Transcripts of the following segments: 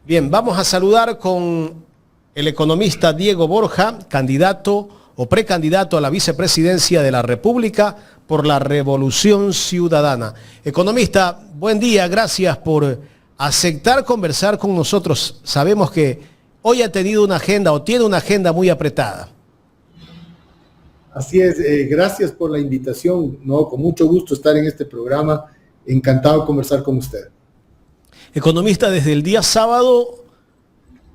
Bien, vamos a saludar con el economista Diego Borja, candidato o precandidato a la vicepresidencia de la República por la Revolución Ciudadana. Economista, buen día, gracias por aceptar conversar con nosotros. Sabemos que hoy ha tenido una agenda o tiene una agenda muy apretada. Así es, gracias por la invitación, ¿no? Con mucho gusto estar en este programa, encantado de conversar con usted. Economista, desde el día sábado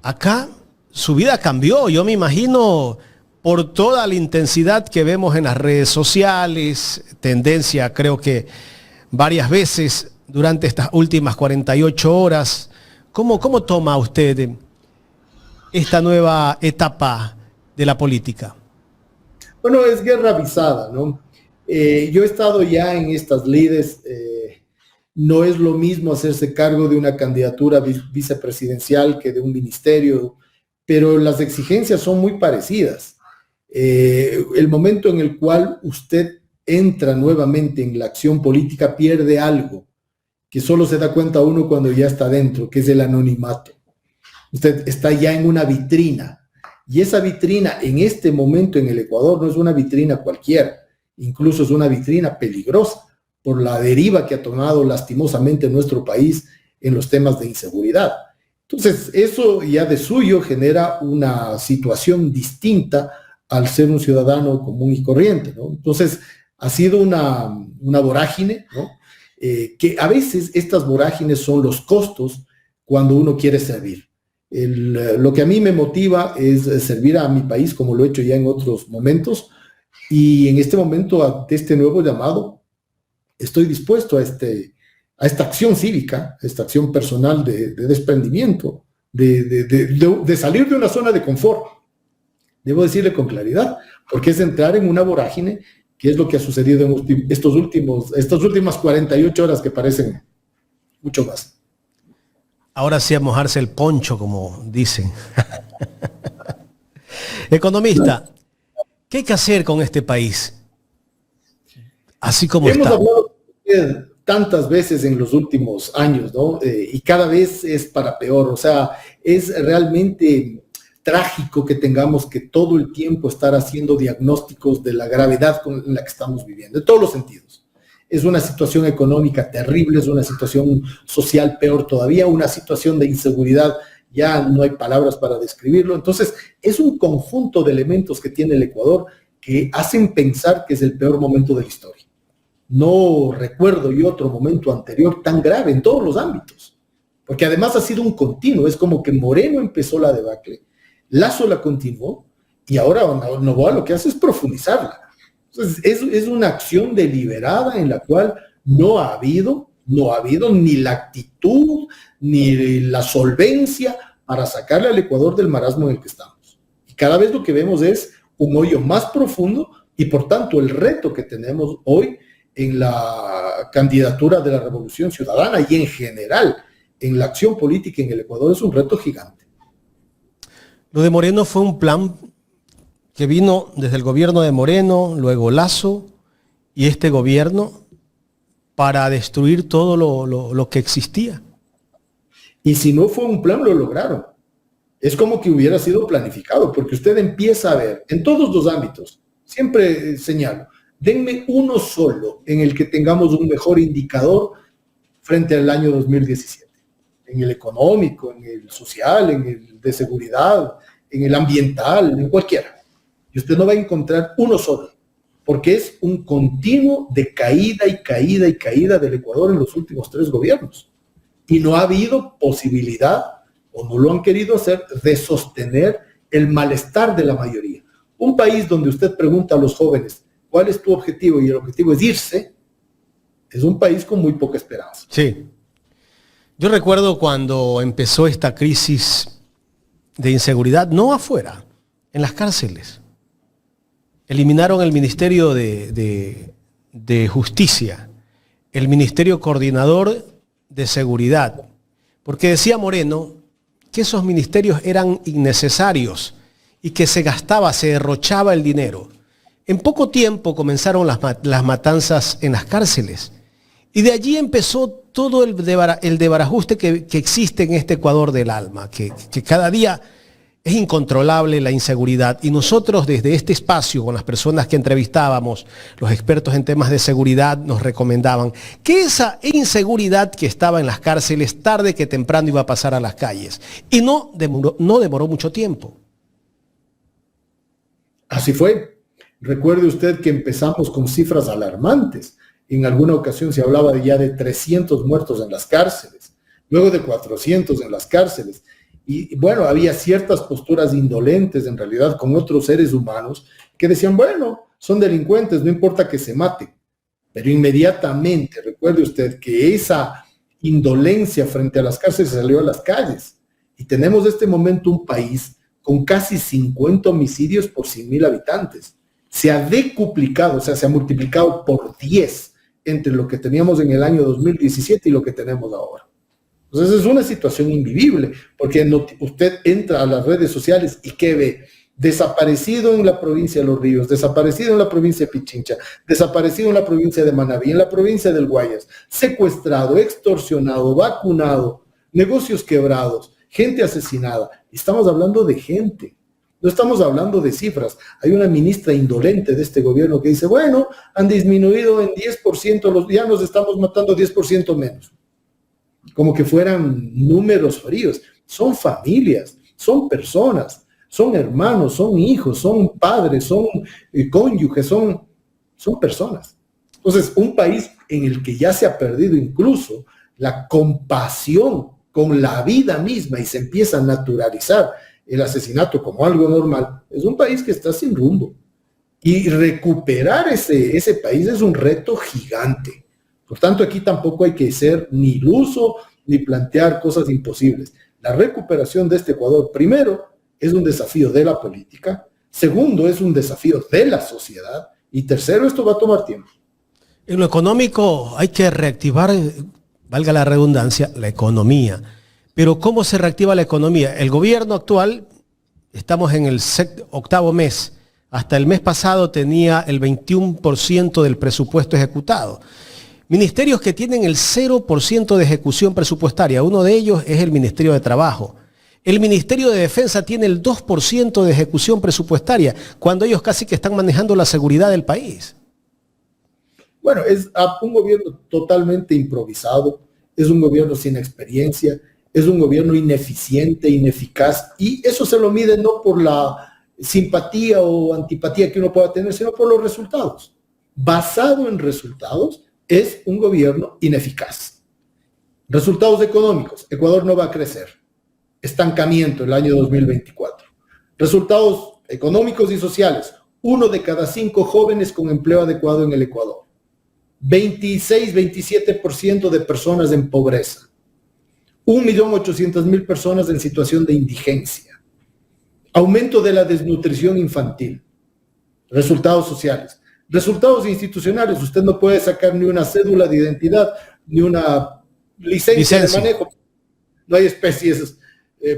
acá su vida cambió, yo me imagino, por toda la intensidad que vemos en las redes sociales, tendencia creo que varias veces durante estas últimas 48 horas. ¿Cómo toma usted esta nueva etapa de la política? Bueno, es guerra avisada, ¿no? Yo he estado ya en estas lides, no es lo mismo hacerse cargo de una candidatura vicepresidencial que de un ministerio, pero las exigencias son muy parecidas. El momento en el cual usted entra nuevamente en la acción política pierde algo que solo se da cuenta uno cuando ya está dentro, que es el anonimato. Usted está ya en una vitrina. Y esa vitrina en este momento en el Ecuador no es una vitrina cualquiera, incluso es una vitrina peligrosa por la deriva que ha tomado lastimosamente nuestro país en los temas de inseguridad. Entonces, eso ya de suyo genera una situación distinta al ser un ciudadano común y corriente, ¿no? Entonces, ha sido una vorágine, ¿no? Que a veces estas vorágines son los costos cuando uno quiere servir. Lo que a mí me motiva es servir a mi país, como lo he hecho ya en otros momentos, y en este momento de este nuevo llamado estoy dispuesto a esta acción cívica, a esta acción personal de desprendimiento, de salir de una zona de confort. Debo decirle con claridad, porque es entrar en una vorágine, que es lo que ha sucedido en estas últimas 48 horas que parecen mucho más. Ahora sí a mojarse el poncho, como dicen. Economista, ¿qué hay que hacer con este país? Así como Hemos está. hablado tantas veces en los últimos años, ¿no? Y cada vez es para peor. O sea, es realmente trágico que tengamos que todo el tiempo estar haciendo diagnósticos de la gravedad en la que estamos viviendo, en todos los sentidos. Es una situación económica terrible, es una situación social peor todavía, una situación de inseguridad, ya no hay palabras para describirlo. Entonces, es un conjunto de elementos que tiene el Ecuador que hacen pensar que es el peor momento de la historia. No recuerdo yo otro momento anterior tan grave en todos los ámbitos, porque además ha sido un continuo, es como que Moreno empezó la debacle, Lasso la continuó y ahora Noboa lo que hace es profundizarla. Entonces, es una acción deliberada en la cual no ha habido ni la actitud, ni la solvencia para sacarle al Ecuador del marasmo en el que estamos. Y cada vez lo que vemos es un hoyo más profundo y por tanto el reto que tenemos hoy en la candidatura de la Revolución Ciudadana y en general en la acción política en el Ecuador es un reto gigante. Lo de Moreno fue un plan que vino desde el gobierno de Moreno, luego Lasso y este gobierno para destruir todo lo que existía. Y si no fue un plan, lo lograron. Es como que hubiera sido planificado, porque usted empieza a ver en todos los ámbitos, siempre señalo, denme uno solo en el que tengamos un mejor indicador frente al año 2017. En el económico, en el social, en el de seguridad, en el ambiental, en cualquiera. Y usted no va a encontrar uno solo, porque es un continuo de caída y caída y caída del Ecuador en los últimos 3 gobiernos. Y no ha habido posibilidad, o no lo han querido hacer, de sostener el malestar de la mayoría. Un país donde usted pregunta a los jóvenes, ¿cuál es tu objetivo? Y el objetivo es irse, es un país con muy poca esperanza. Sí. Yo recuerdo cuando empezó esta crisis de inseguridad, no afuera, en las cárceles. Eliminaron el Ministerio de Justicia, el Ministerio Coordinador de Seguridad, porque decía Moreno que esos ministerios eran innecesarios y que se gastaba, se derrochaba el dinero. En poco tiempo comenzaron las matanzas en las cárceles y de allí empezó todo el desbarajuste que existe en este Ecuador del alma, que cada día es incontrolable la inseguridad. Y nosotros desde este espacio, con las personas que entrevistábamos, los expertos en temas de seguridad, nos recomendaban que esa inseguridad que estaba en las cárceles, tarde que temprano iba a pasar a las calles. Y no demoró mucho tiempo. Así fue. Recuerde usted que empezamos con cifras alarmantes. En alguna ocasión se hablaba ya de 300 muertos en las cárceles, luego de 400 en las cárceles. Y bueno, había ciertas posturas indolentes en realidad con otros seres humanos que decían, bueno, son delincuentes, no importa que se maten. Pero inmediatamente, recuerde usted que esa indolencia frente a las cárceles salió a las calles. Y tenemos en este momento un país con casi 50 homicidios por 100.000 habitantes. Se ha decuplicado, o sea, se ha multiplicado por 10 entre lo que teníamos en el año 2017 y lo que tenemos ahora. Entonces es una situación invivible, porque usted entra a las redes sociales y ¿qué ve? Desaparecido en la provincia de Los Ríos, desaparecido en la provincia de Pichincha, desaparecido en la provincia de Manabí, en la provincia del Guayas, secuestrado, extorsionado, vacunado, negocios quebrados, gente asesinada. Estamos hablando de gente. No estamos hablando de cifras. Hay una ministra indolente de este gobierno que dice, bueno, han disminuido en 10%, ya nos estamos matando 10% menos. Como que fueran números fríos. Son familias, son personas, son hermanos, son hijos, son padres, son cónyuges, son personas. Entonces, un país en el que ya se ha perdido incluso la compasión con la vida misma y se empieza a naturalizar el asesinato como algo normal, es un país que está sin rumbo. Y recuperar ese país es un reto gigante. Por tanto, aquí tampoco hay que ser ni iluso ni plantear cosas imposibles. La recuperación de este Ecuador, primero, es un desafío de la política. Segundo, es un desafío de la sociedad. Y tercero, esto va a tomar tiempo. En lo económico hay que reactivar, valga la redundancia, la economía. Pero ¿cómo se reactiva la economía? El gobierno actual, estamos en el octavo mes, hasta el mes pasado tenía el 21% del presupuesto ejecutado. Ministerios que tienen el 0% de ejecución presupuestaria, uno de ellos es el Ministerio de Trabajo. El Ministerio de Defensa tiene el 2% de ejecución presupuestaria, cuando ellos casi que están manejando la seguridad del país. Bueno, es un gobierno totalmente improvisado, es un gobierno sin experiencia, es un gobierno ineficiente, ineficaz, y eso se lo mide no por la simpatía o antipatía que uno pueda tener, sino por los resultados. Basado en resultados, es un gobierno ineficaz. Resultados económicos, Ecuador no va a crecer. Estancamiento el año 2024. Resultados económicos y sociales, 1 de cada 5 jóvenes con empleo adecuado en el Ecuador. 26-27% de personas en pobreza. 1.800.000 personas en situación de indigencia. Aumento de la desnutrición infantil. Resultados sociales. Resultados institucionales. Usted no puede sacar ni una cédula de identidad, ni una licencia de manejo. No hay especies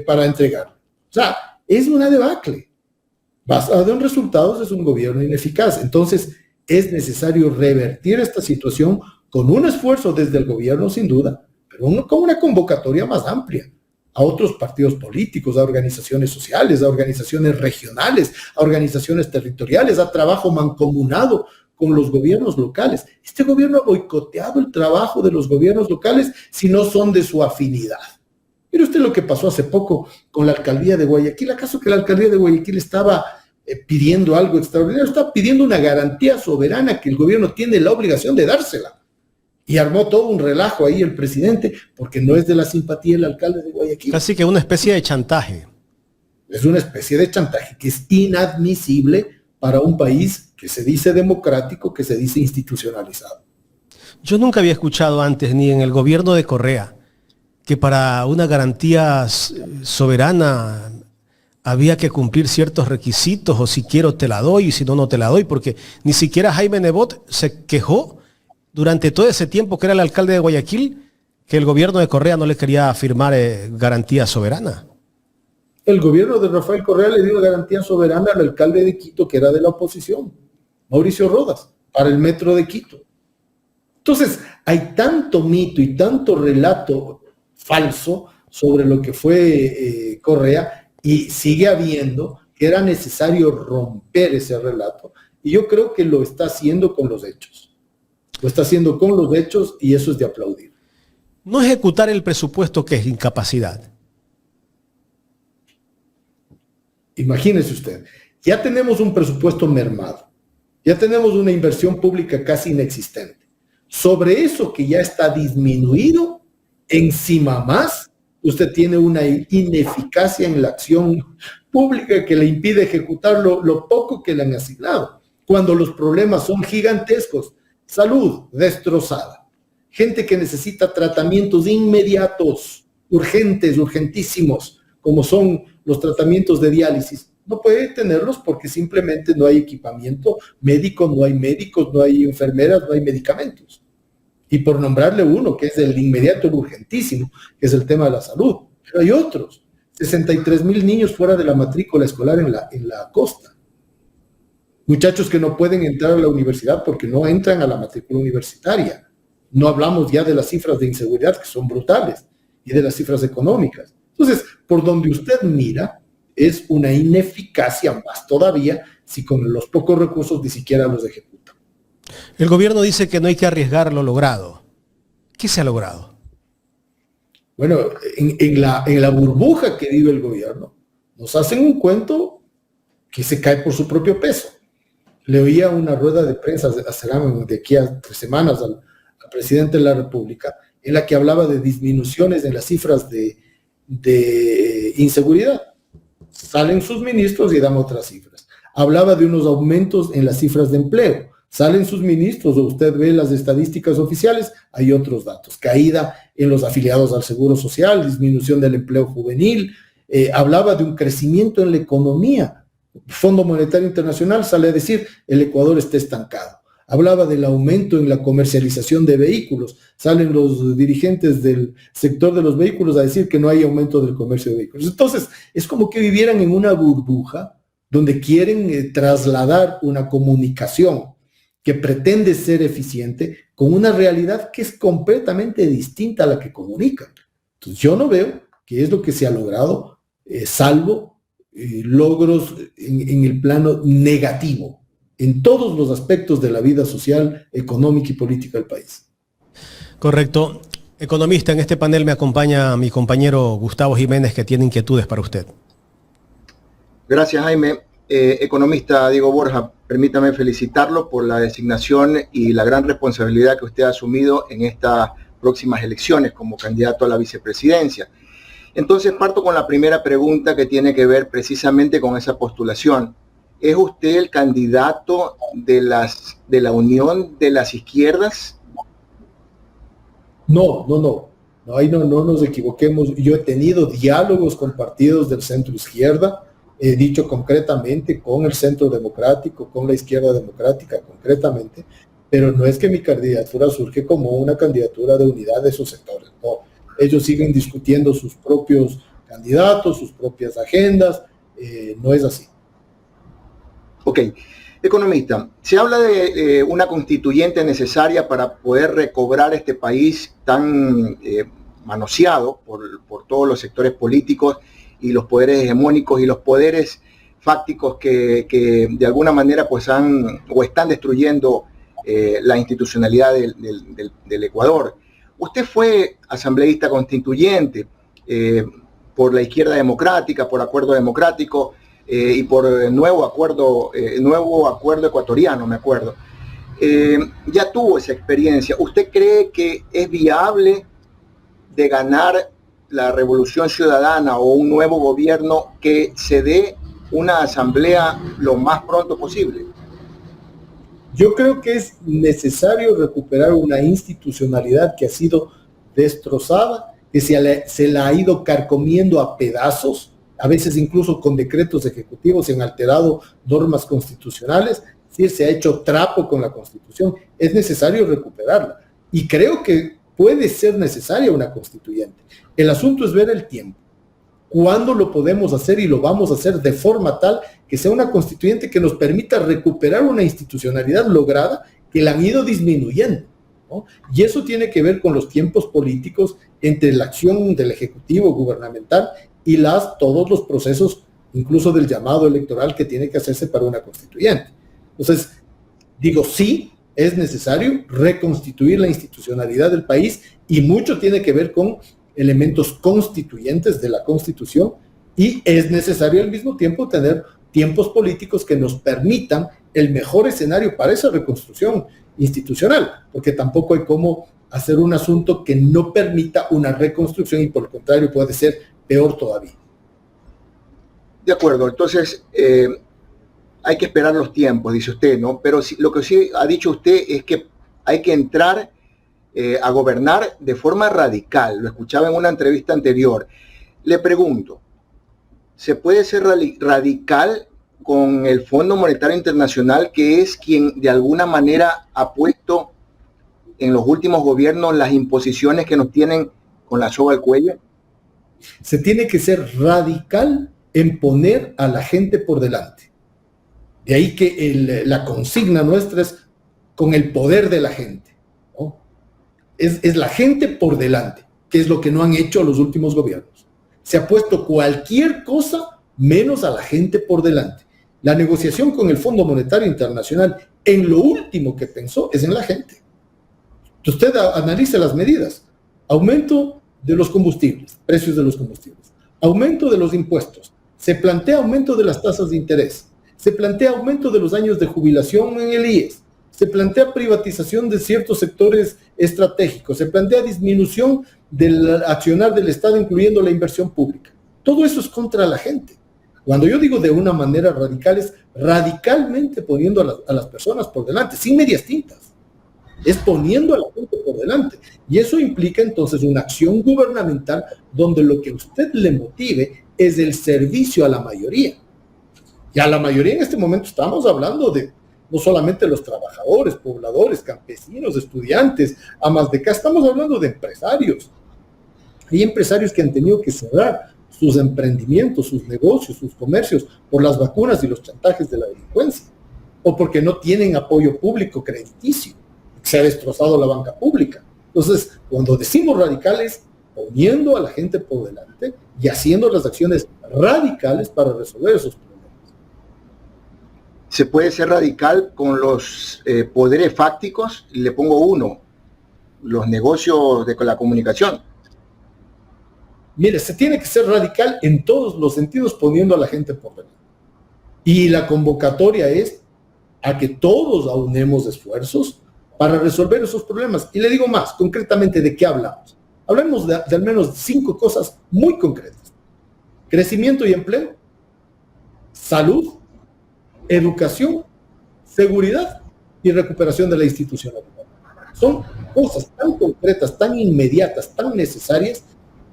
para entregar. O sea, es una debacle. Basado en resultados, es un gobierno ineficaz. Entonces, es necesario revertir esta situación con un esfuerzo desde el gobierno, sin duda, pero con una convocatoria más amplia a otros partidos políticos, a organizaciones sociales, a organizaciones regionales, a organizaciones territoriales, a trabajo mancomunado con los gobiernos locales. Este gobierno ha boicoteado el trabajo de los gobiernos locales si no son de su afinidad. Mire usted lo que pasó hace poco con la alcaldía de Guayaquil. ¿Acaso que la alcaldía de Guayaquil estaba pidiendo algo extraordinario? Estaba pidiendo una garantía soberana que el gobierno tiene la obligación de dársela. Y armó todo un relajo ahí el presidente, porque no es de la simpatía del alcalde de Guayaquil. Casi que una especie de chantaje. Es una especie de chantaje que es inadmisible para un país que se dice democrático, que se dice institucionalizado. Yo nunca había escuchado antes, ni en el gobierno de Correa, que para una garantía soberana había que cumplir ciertos requisitos, o si quiero te la doy y si no, no te la doy, porque ni siquiera Jaime Nebot se quejó durante todo ese tiempo que era el alcalde de Guayaquil, que el gobierno de Correa no le quería firmar garantía soberana. El gobierno de Rafael Correa le dio garantía soberana al alcalde de Quito, que era de la oposición, Mauricio Rodas, para el metro de Quito. Entonces, hay tanto mito y tanto relato falso sobre lo que fue Correa, y sigue habiendo que era necesario romper ese relato. Y yo creo que lo está haciendo con los hechos. Lo está haciendo con los hechos y eso es de aplaudir. No ejecutar el presupuesto, que es incapacidad. Imagínese usted, ya tenemos un presupuesto mermado, ya tenemos una inversión pública casi inexistente. Sobre eso que ya está disminuido, encima más, usted tiene una ineficacia en la acción pública que le impide ejecutar lo poco que le han asignado, cuando los problemas son gigantescos. Salud destrozada, gente que necesita tratamientos inmediatos, urgentes, urgentísimos, como son los tratamientos de diálisis. No puede tenerlos porque simplemente no hay equipamiento médico, no hay médicos, no hay enfermeras, no hay medicamentos. Y por nombrarle uno, que es el inmediato, el urgentísimo, que es el tema de la salud. Pero hay otros. 63,000 niños fuera de la matrícula escolar en la costa. Muchachos que no pueden entrar a la universidad porque no entran a la matrícula universitaria. No hablamos ya de las cifras de inseguridad, que son brutales, y de las cifras económicas. Entonces, por donde usted mira, es una ineficacia más todavía si con los pocos recursos ni siquiera los ejecuta. El gobierno dice que no hay que arriesgar lo logrado. ¿Qué se ha logrado? Bueno, en la burbuja que vive el gobierno, nos hacen un cuento que se cae por su propio peso. Le oía una rueda de prensa de aquí a 3 semanas al presidente de la República, en la que hablaba de disminuciones en las cifras de inseguridad. Salen sus ministros y dan otras cifras. Hablaba de unos aumentos en las cifras de empleo. Salen sus ministros, o usted ve las estadísticas oficiales, hay otros datos. Caída en los afiliados al Seguro Social, disminución del empleo juvenil. Hablaba de un crecimiento en la economía. Fondo Monetario Internacional sale a decir, el Ecuador está estancado. Hablaba del aumento en la comercialización de vehículos. Salen los dirigentes del sector de los vehículos a decir que no hay aumento del comercio de vehículos. Entonces, es como que vivieran en una burbuja donde quieren trasladar una comunicación que pretende ser eficiente con una realidad que es completamente distinta a la que comunican. Entonces, yo no veo qué es lo que se ha logrado, salvo logros en el plano negativo, en todos los aspectos de la vida social, económica y política del país. Correcto. Economista, en este panel me acompaña mi compañero Gustavo Jiménez, que tiene inquietudes para usted. Gracias, Jaime. Economista Diego Borja, permítame felicitarlo por la designación y la gran responsabilidad que usted ha asumido en estas próximas elecciones como candidato a la vicepresidencia. Entonces parto con la primera pregunta, que tiene que ver precisamente con esa postulación. ¿Es usted el candidato de la Unión de las Izquierdas? No, ahí no nos equivoquemos. Yo he tenido diálogos con partidos del centro izquierda, he dicho concretamente con el centro democrático, con la izquierda democrática concretamente, pero no es que mi candidatura surge como una candidatura de unidad de esos sectores, no. Ellos siguen discutiendo sus propios candidatos, sus propias agendas, no es así. Ok. Economista, se habla de una constituyente necesaria para poder recobrar este país tan manoseado por todos los sectores políticos y los poderes hegemónicos y los poderes fácticos que de alguna manera pues están destruyendo la institucionalidad del Ecuador. Usted fue asambleísta constituyente por la izquierda democrática, por Acuerdo Democrático y por el nuevo acuerdo ecuatoriano, me acuerdo. Ya tuvo esa experiencia. ¿Usted cree que es viable de ganar la revolución ciudadana o un nuevo gobierno que se dé una asamblea lo más pronto posible? Yo creo que es necesario recuperar una institucionalidad que ha sido destrozada, que se la ha ido carcomiendo a pedazos, a veces incluso con decretos ejecutivos se han alterado normas constitucionales, es decir, se ha hecho trapo con la Constitución. Es necesario recuperarla y creo que puede ser necesaria una constituyente. El asunto es ver el tiempo. ¿Cuándo lo podemos hacer? Y lo vamos a hacer de forma tal que sea una constituyente que nos permita recuperar una institucionalidad lograda que la han ido disminuyendo. ¿no? Y eso tiene que ver con los tiempos políticos entre la acción del Ejecutivo gubernamental y todos los procesos, incluso del llamado electoral que tiene que hacerse para una constituyente. Entonces, digo, sí, es necesario reconstituir la institucionalidad del país y mucho tiene que ver con elementos constituyentes de la Constitución y es necesario al mismo tiempo tener tiempos políticos que nos permitan el mejor escenario para esa reconstrucción institucional, porque tampoco hay cómo hacer un asunto que no permita una reconstrucción y por el contrario puede ser peor todavía. De acuerdo, entonces hay que esperar los tiempos, dice usted, ¿no? Pero lo que sí ha dicho usted es que hay que entrar a gobernar de forma radical. Lo escuchaba en una entrevista anterior. Le pregunto, ¿se puede ser radical con el Fondo Monetario Internacional, que es quien de alguna manera ha puesto en los últimos gobiernos las imposiciones que nos tienen con la soga al cuello? Se tiene que ser radical en poner a la gente por delante. De ahí que la consigna nuestra es con el poder de la gente, ¿no? Es la gente por delante, que es lo que no han hecho los últimos gobiernos. Se ha puesto cualquier cosa menos a la gente por delante. La negociación con el Fondo Monetario Internacional, en lo último que pensó, es en la gente. Usted analice las medidas. Aumento de los combustibles, precios de los combustibles. Aumento de los impuestos. Se plantea aumento de las tasas de interés. Se plantea aumento de los años de jubilación en el IES. Se plantea privatización de ciertos sectores estratégicos. Se plantea disminución del accionar del Estado, incluyendo la inversión pública. Todo eso es contra la gente. Cuando yo digo de una manera radical, es radicalmente poniendo a las personas por delante, sin medias tintas. Es poniendo a la gente por delante. Y eso implica entonces una acción gubernamental donde lo que a usted le motive es el servicio a la mayoría. Y a la mayoría en este momento estamos hablando de no solamente los trabajadores, pobladores, campesinos, estudiantes, amas de casa, estamos hablando de empresarios. Hay empresarios que han tenido que cerrar sus emprendimientos, sus negocios, sus comercios por las vacunas y los chantajes de la delincuencia, o porque no tienen apoyo público crediticio, se ha destrozado la banca pública. Entonces, cuando decimos radicales, poniendo a la gente por delante y haciendo las acciones radicales para resolver esos problemas. ¿Se puede ser radical con los poderes fácticos? Le pongo uno, los negocios de la comunicación. Mire, se tiene que ser radical en todos los sentidos poniendo a la gente por delante. Y la convocatoria es a que todos aunemos esfuerzos para resolver esos problemas. Y le digo más, concretamente, ¿de qué hablamos? Hablemos de al menos 5 cosas muy concretas. Crecimiento y empleo, salud, educación, seguridad y recuperación de la institucionalidad. Son cosas tan concretas, tan inmediatas, tan necesarias,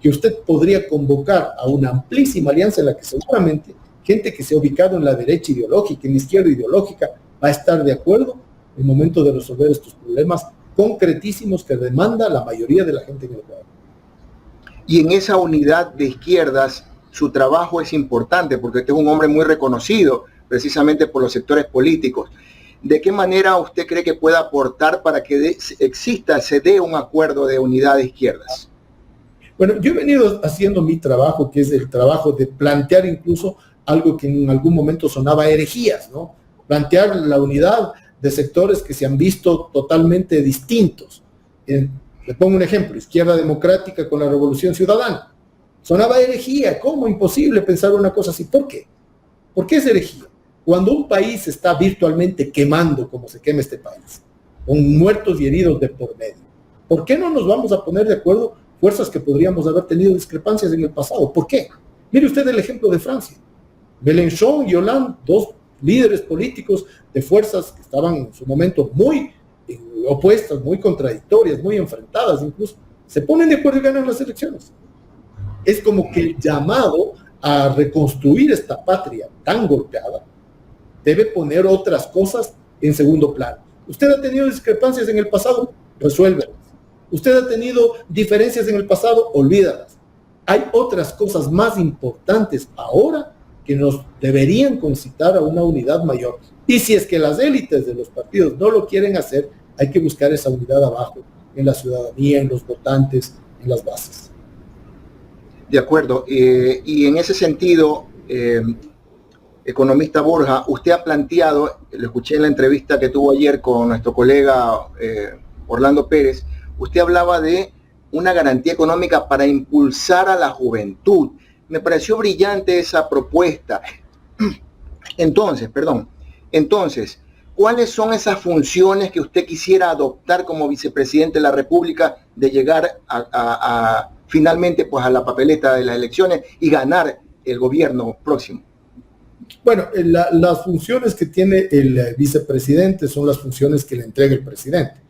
que usted podría convocar a una amplísima alianza en la que seguramente gente que se ha ubicado en la derecha ideológica, en la izquierda ideológica, va a estar de acuerdo en el momento de resolver estos problemas concretísimos que demanda la mayoría de la gente en el Ecuador. Y en esa unidad de izquierdas, su trabajo es importante, porque usted es un hombre muy reconocido, precisamente por los sectores políticos. ¿De qué manera usted cree que pueda aportar para que se dé un acuerdo de unidad de izquierdas? Bueno, yo he venido haciendo mi trabajo, que es el trabajo de plantear incluso algo que en algún momento sonaba herejías, ¿no? Plantear la unidad de sectores que se han visto totalmente distintos. Le pongo un ejemplo, Izquierda Democrática con la Revolución Ciudadana. Sonaba herejía, ¿cómo? Imposible pensar una cosa así. ¿Por qué? ¿Por qué es herejía? Cuando un país está virtualmente quemando, como se quema este país, con muertos y heridos de por medio, ¿por qué no nos vamos a poner de acuerdo fuerzas que podríamos haber tenido discrepancias en el pasado? ¿Por qué? Mire usted el ejemplo de Francia. Mélenchon y Hollande, 2 líderes políticos de fuerzas que estaban en su momento muy opuestas, muy contradictorias, muy enfrentadas incluso, se ponen de acuerdo y ganan las elecciones. Es como que el llamado a reconstruir esta patria tan golpeada debe poner otras cosas en segundo plano. Usted ha tenido discrepancias en el pasado, resuélvelas. Usted ha tenido diferencias en el pasado, olvídalas. Hay otras cosas más importantes ahora que nos deberían concitar a una unidad mayor. Y si es que las élites de los partidos no lo quieren hacer, hay que buscar esa unidad abajo, en la ciudadanía, en los votantes, en las bases. De acuerdo. Y en ese sentido, economista Borja, usted ha planteado, lo escuché en la entrevista que tuvo ayer con nuestro colega Orlando Pérez, usted hablaba de una garantía económica para impulsar a la juventud. Me pareció brillante esa propuesta. Entonces, ¿cuáles son esas funciones que usted quisiera adoptar como vicepresidente de la República de llegar a finalmente pues a la papeleta de las elecciones y ganar el gobierno próximo? Bueno, las funciones que tiene el vicepresidente son las funciones que le entrega el presidente.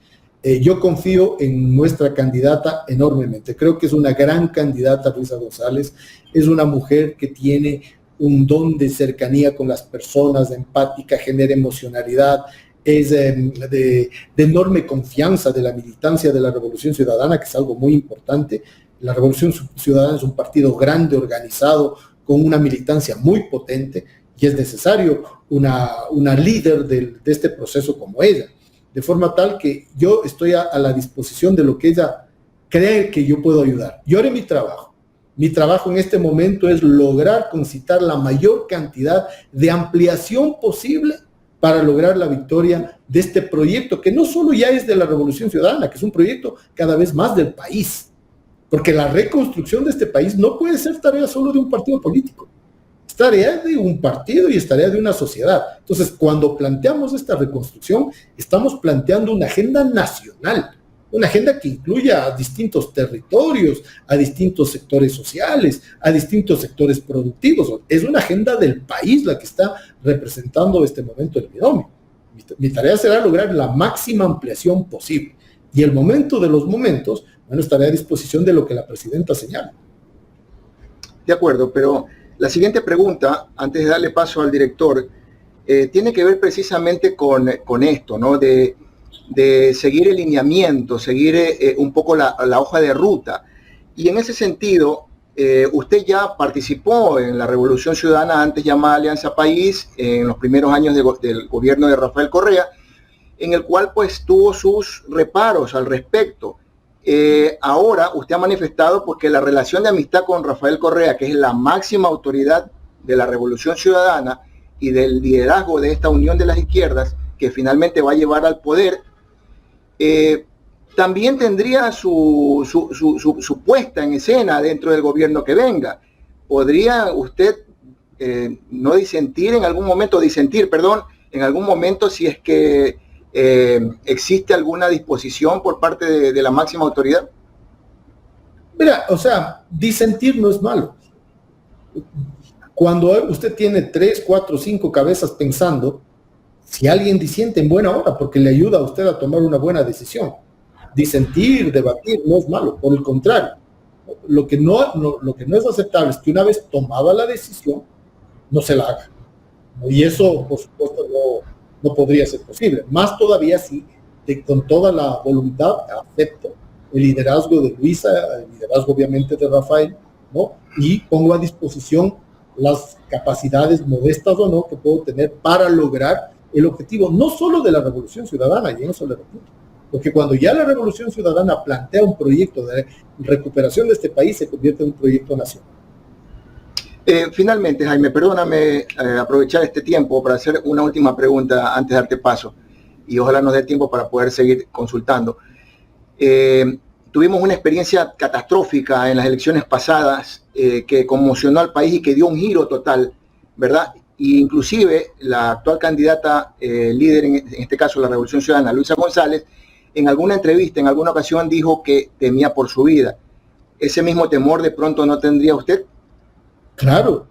Yo confío en nuestra candidata enormemente. Creo que es una gran candidata, Luisa González. Es una mujer que tiene un don de cercanía con las personas, empática, genera emocionalidad, es de enorme confianza de la militancia de la Revolución Ciudadana, que es algo muy importante. La Revolución Ciudadana es un partido grande, organizado, con una militancia muy potente, y es necesario una líder de este proceso como ella. De forma tal que yo estoy a la disposición de lo que ella cree que yo puedo ayudar. Yo haré mi trabajo. Mi trabajo en este momento es lograr concitar la mayor cantidad de ampliación posible para lograr la victoria de este proyecto, que no solo ya es de la Revolución Ciudadana, que es un proyecto cada vez más del país. Porque la reconstrucción de este país no puede ser tarea solo de un partido político. Es tarea de un partido y es tarea de una sociedad. Entonces, cuando planteamos esta reconstrucción, estamos planteando una agenda nacional, una agenda que incluya a distintos territorios, a distintos sectores sociales, a distintos sectores productivos. Es una agenda del país la que está representando este momento el binomio. Mi tarea será lograr la máxima ampliación posible. Y el momento de los momentos, bueno, estaré a disposición de lo que la presidenta señala. De acuerdo, pero la siguiente pregunta, antes de darle paso al director, tiene que ver precisamente con esto, ¿no? De seguir el lineamiento, seguir un poco la hoja de ruta. Y en ese sentido, usted ya participó en la Revolución Ciudadana, antes llamada Alianza País, en los primeros años del gobierno de Rafael Correa, en el cual pues tuvo sus reparos al respecto. Ahora usted ha manifestado porque la relación de amistad con Rafael Correa, que es la máxima autoridad de la Revolución Ciudadana y del liderazgo de esta unión de las izquierdas, que finalmente va a llevar al poder, también tendría su puesta en escena dentro del gobierno que venga. ¿Podría usted no disentir en algún momento, en algún momento si es que existe alguna disposición por parte de la máxima autoridad? Mira, o sea, disentir no es malo. Cuando usted tiene 3, 4, 5 cabezas pensando, si alguien disiente en buena hora, porque le ayuda a usted a tomar una buena decisión. Disentir, debatir, no es malo, por el contrario. Lo que no es aceptable es que una vez tomada la decisión, no se la haga. Y eso, por supuesto, no podría ser posible. Más todavía si con toda la voluntad acepto el liderazgo de Luisa, el liderazgo obviamente de Rafael, ¿no? Y pongo a disposición las capacidades modestas o no que puedo tener para lograr el objetivo no solo de la Revolución Ciudadana, y en eso le repito, porque cuando ya la Revolución Ciudadana plantea un proyecto de recuperación de este país, se convierte en un proyecto nacional. Finalmente, Jaime, perdóname aprovechar este tiempo para hacer una última pregunta antes de darte paso, y ojalá nos dé tiempo para poder seguir consultando. Tuvimos una experiencia catastrófica en las elecciones pasadas que conmocionó al país y que dio un giro total, ¿verdad? E inclusive la actual candidata líder, en este caso la Revolución Ciudadana, Luisa González, en alguna entrevista, en alguna ocasión dijo que temía por su vida. ¿Ese mismo temor de pronto no tendría usted? Claro,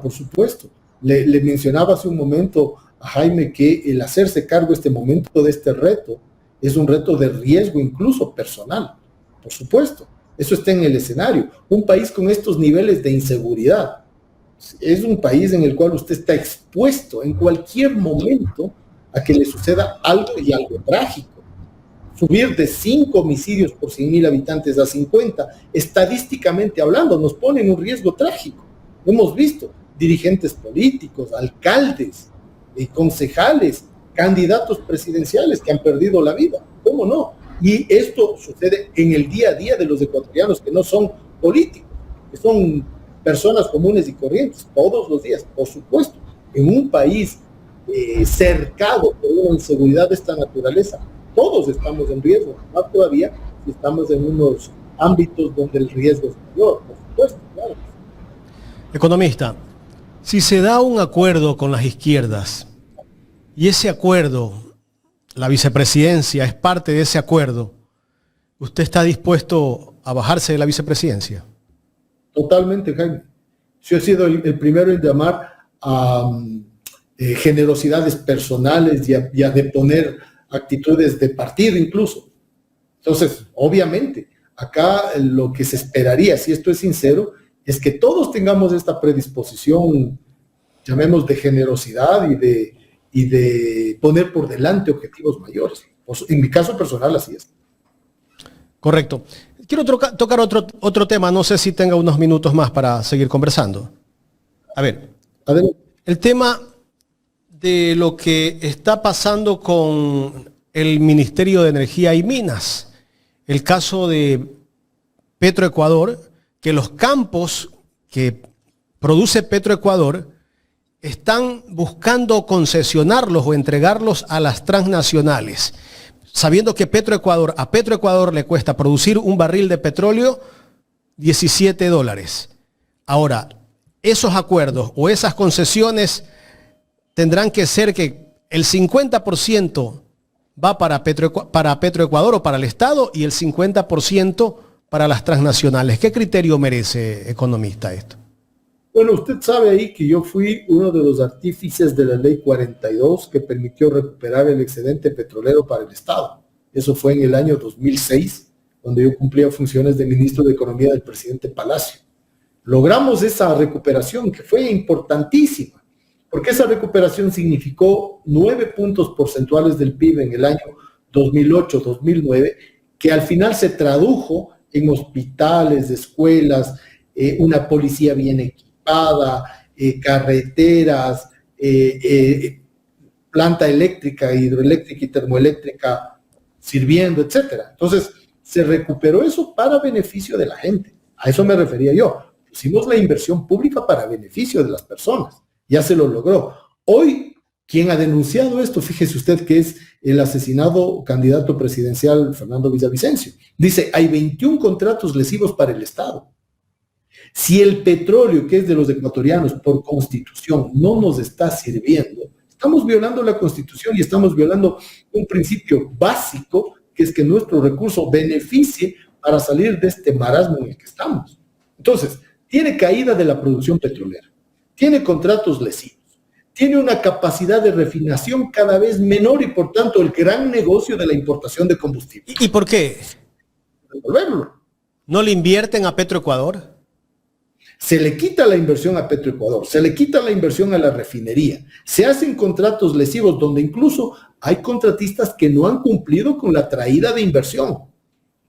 por supuesto. Le mencionaba hace un momento a Jaime que el hacerse cargo este momento de este reto es un reto de riesgo incluso personal, por supuesto. Eso está en el escenario. Un país con estos niveles de inseguridad es un país en el cual usted está expuesto en cualquier momento a que le suceda algo y algo trágico. Subir de 5 homicidios por 100.000 habitantes a 50, estadísticamente hablando, nos pone en un riesgo trágico. Hemos visto dirigentes políticos, alcaldes, concejales candidatos presidenciales que han perdido la vida. ¿Cómo no? Y esto sucede en el día a día de los ecuatorianos que no son políticos, que son personas comunes y corrientes, todos los días, por supuesto. En un país cercado por una inseguridad de esta naturaleza, todos estamos en riesgo, más todavía si estamos en unos ámbitos donde el riesgo es mayor, por supuesto, claro. Economista, si se da un acuerdo con las izquierdas y ese acuerdo, la vicepresidencia es parte de ese acuerdo, ¿usted está dispuesto a bajarse de la vicepresidencia? Totalmente, Jaime. Yo he sido el primero en llamar a generosidades personales y a deponer actitudes de partido incluso. Entonces, obviamente, acá lo que se esperaría, si esto es sincero, es que todos tengamos esta predisposición, llamemos de generosidad y de poner por delante objetivos mayores. Pues, en mi caso personal así es. Correcto. Quiero tocar otro tema, no sé si tenga unos minutos más para seguir conversando. A ver, Adelante. El tema de lo que está pasando con el Ministerio de Energía y Minas, el caso de Petroecuador, que los campos que produce Petroecuador están buscando concesionarlos o entregarlos a las transnacionales, sabiendo que a Petroecuador le cuesta producir un barril de petróleo $17. Ahora, esos acuerdos o esas concesiones tendrán que ser que el 50% va para Petroecuador o para el Estado y el 50% para las transnacionales. ¿Qué criterio merece, economista, esto? Bueno, usted sabe ahí que yo fui uno de los artífices de la ley 42 que permitió recuperar el excedente petrolero para el Estado. Eso fue en el año 2006, cuando yo cumplía funciones de ministro de Economía del presidente Palacio. Logramos esa recuperación que fue importantísima, porque esa recuperación significó 9 puntos porcentuales del PIB en el año 2008-2009, que al final se tradujo en hospitales, escuelas, una policía bien equipada, carreteras, planta eléctrica, hidroeléctrica y termoeléctrica sirviendo, etcétera. Entonces, se recuperó eso para beneficio de la gente. A eso me refería yo. Pusimos la inversión pública para beneficio de las personas. Ya se lo logró. Hoy, quien ha denunciado esto, fíjese usted que es el asesinado candidato presidencial Fernando Villavicencio. Dice, hay 21 contratos lesivos para el Estado. Si el petróleo, que es de los ecuatorianos por constitución, no nos está sirviendo, estamos violando la constitución y estamos violando un principio básico, que es que nuestro recurso beneficie para salir de este marasmo en el que estamos. Entonces, tiene caída de la producción petrolera, tiene contratos lesivos, tiene una capacidad de refinación cada vez menor y por tanto el gran negocio de la importación de combustible. ¿Y por qué? Devolverlo. ¿No le invierten a Petroecuador? Se le quita la inversión a Petroecuador, se le quita la inversión a la refinería, se hacen contratos lesivos donde incluso hay contratistas que no han cumplido con la traída de inversión.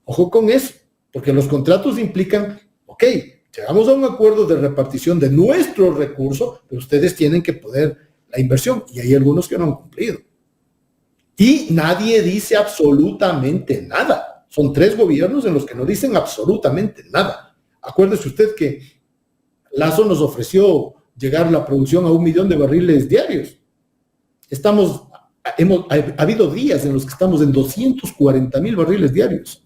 Ojo con eso, porque los contratos implican, ok, llegamos a un acuerdo de repartición de nuestro recurso, pero ustedes tienen que poner la inversión, y hay algunos que no han cumplido. Y nadie dice absolutamente nada. Son 3 gobiernos en los que no dicen absolutamente nada. Acuérdese usted que Lazo nos ofreció llegar la producción a 1 millón de barriles diarios. Ha habido días en los que estamos en 240,000 barriles diarios.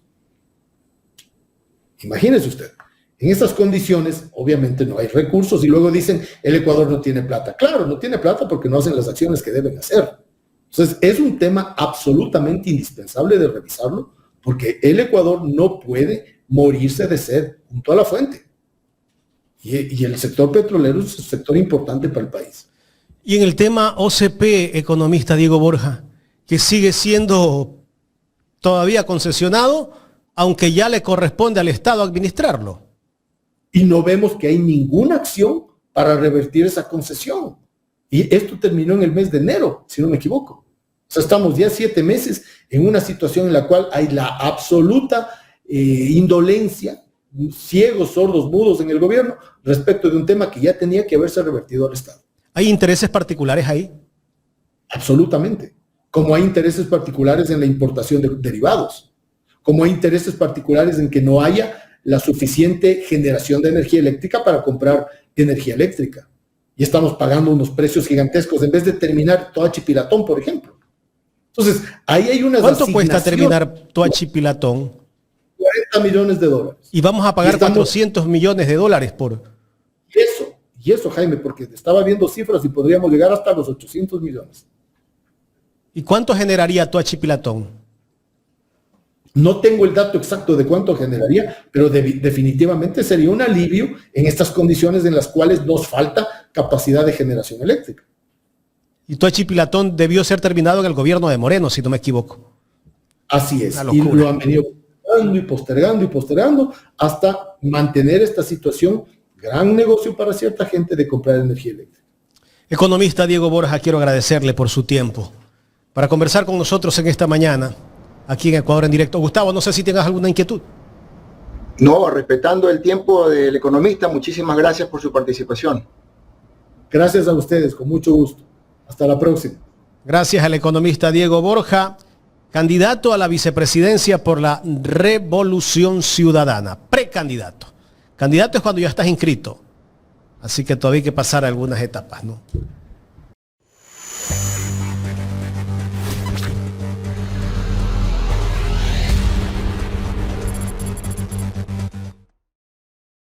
Imagínese usted. En estas condiciones, obviamente no hay recursos y luego dicen, el Ecuador no tiene plata. Claro, no tiene plata porque no hacen las acciones que deben hacer. Entonces, es un tema absolutamente indispensable de revisarlo porque el Ecuador no puede morirse de sed junto a la fuente. Y el sector petrolero es un sector importante para el país. Y en el tema OCP, economista Diego Borja, que sigue siendo todavía concesionado, aunque ya le corresponde al Estado administrarlo. Y no vemos que hay ninguna acción para revertir esa concesión. Y esto terminó en el mes de enero, si no me equivoco. O sea, estamos ya 7 meses en una situación en la cual hay la absoluta indolencia, ciegos, sordos, mudos en el gobierno respecto de un tema que ya tenía que haberse revertido al Estado. ¿Hay intereses particulares ahí? Absolutamente. como hay intereses particulares en la importación de derivados, como hay intereses particulares en que no haya la suficiente generación de energía eléctrica para comprar energía eléctrica. Y estamos pagando unos precios gigantescos en vez de terminar Toachi-Pilatón, por ejemplo. Entonces, ahí hay unas ¿Cuánto cuesta terminar Toachi-Pilatón? $40 millones. Y vamos a pagar 400 millones de dólares por... Y eso, Jaime, porque estaba viendo cifras y podríamos llegar hasta los 800 millones. ¿Y cuánto generaría Toachi-Pilatón? No tengo el dato exacto de cuánto generaría, pero definitivamente sería un alivio en estas condiciones en las cuales nos falta capacidad de generación eléctrica. Y Toachi-Pilatón debió ser terminado en el gobierno de Moreno, si no me equivoco. Así es, y lo han venido postergando y postergando hasta mantener esta situación, gran negocio para cierta gente de comprar energía eléctrica. Economista Diego Borja, quiero agradecerle por su tiempo para conversar con nosotros en esta mañana, aquí en Ecuador en Directo. Gustavo, no sé si tengas alguna inquietud. No, respetando el tiempo del economista, muchísimas gracias por su participación. Gracias a ustedes, con mucho gusto. Hasta la próxima. Gracias al economista Diego Borja, candidato a la vicepresidencia por la Revolución Ciudadana, precandidato. Candidato es cuando ya estás inscrito, así que todavía hay que pasar algunas etapas, ¿no?